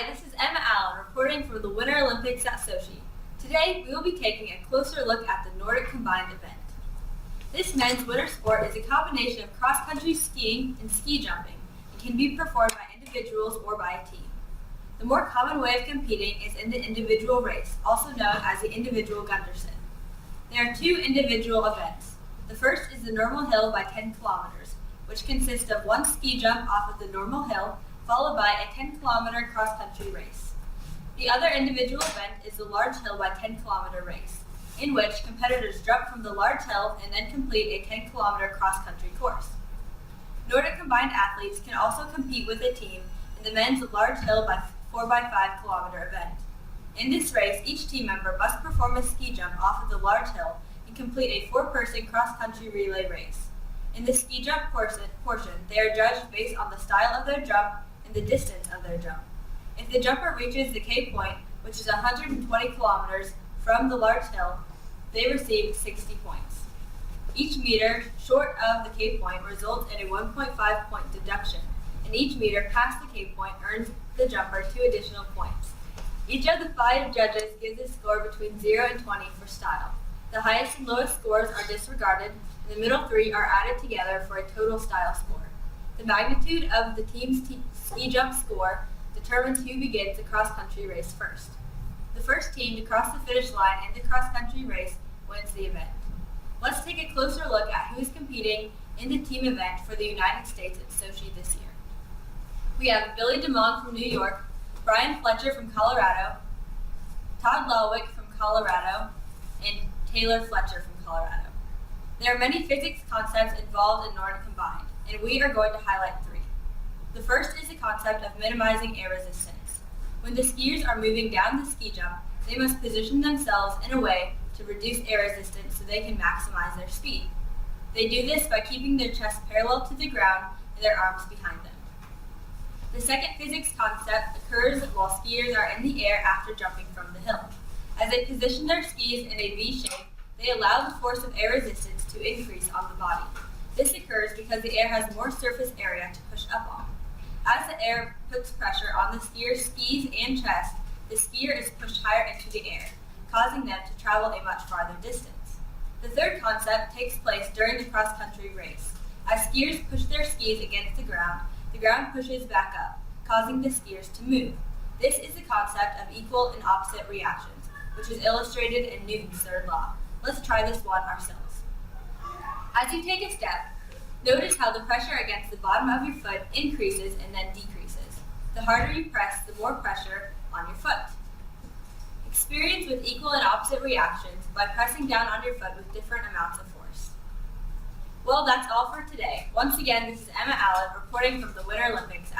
Hi, this is Emma Allen reporting from the Winter Olympics at Sochi. Today, we will be taking a closer look at the Nordic combined event. This men's winter sport is a combination of cross-country skiing and ski jumping and can be performed by individuals or by a team. The more common way of competing is in the individual race, also known as the individual Gunderson. There are two individual events. The first is the normal hill by 10 kilometers, which consists of one ski jump off of the normal hill, followed by a 10-kilometer cross-country race. The other individual event is the large hill by 10-kilometer race, in which competitors jump from the large hill and then complete a 10-kilometer cross-country course. Nordic combined athletes can also compete with a team in the men's large hill by 4x5 kilometer event. In this race, each team member must perform a ski jump off of the large hill and complete a 4-person cross-country relay race. In the ski jump portion, they are judged based on the style of their jump and the distance of their jump. If the jumper reaches the K point, which is 120 kilometers from the large hill, they receive 60 points. Each meter short of the K point results in a 1.5 point deduction, and each meter past the K point earns the jumper 2 additional points. Each of the 5 judges gives a score between 0 and 20 for style. The highest and lowest scores are disregarded, and the middle 3 are added together for a total style score. The magnitude of the team's ski jump score determines who begins the cross-country race first. The first team to cross the finish line in the cross-country race wins the event. Let's take a closer look at who is competing in the team event for the United States at Sochi this year. We have Billy DeMond from New York, Brian Fletcher from Colorado, Todd Lelwick from Colorado, and Taylor Fletcher from Colorado. There are many physics concepts involved in Nordic combined, and we are going to highlight 3. The first is the concept of minimizing air resistance. When the skiers are moving down the ski jump, they must position themselves in a way to reduce air resistance so they can maximize their speed. They do this by keeping their chest parallel to the ground and their arms behind them. The second physics concept occurs while skiers are in the air after jumping from the hill. As they position their skis in a V shape, they allow the force of air resistance to increase on the body. This occurs because the air has more surface area to push up on. As the air puts pressure on the skier's skis and chest, the skier is pushed higher into the air, causing them to travel a much farther distance. The third concept takes place during the cross-country race. As skiers push their skis against the ground pushes back up, causing the skiers to move. This is the concept of equal and opposite reactions, which is illustrated in Newton's third law. Let's try this one ourselves. As you take a step, notice how the pressure against the bottom of your foot increases and then decreases. The harder you press, the more pressure on your foot. Experience with equal and opposite reactions by pressing down on your foot with different amounts of force. Well, that's all for today. Once again, this is Emma Allen reporting from the Winter Olympics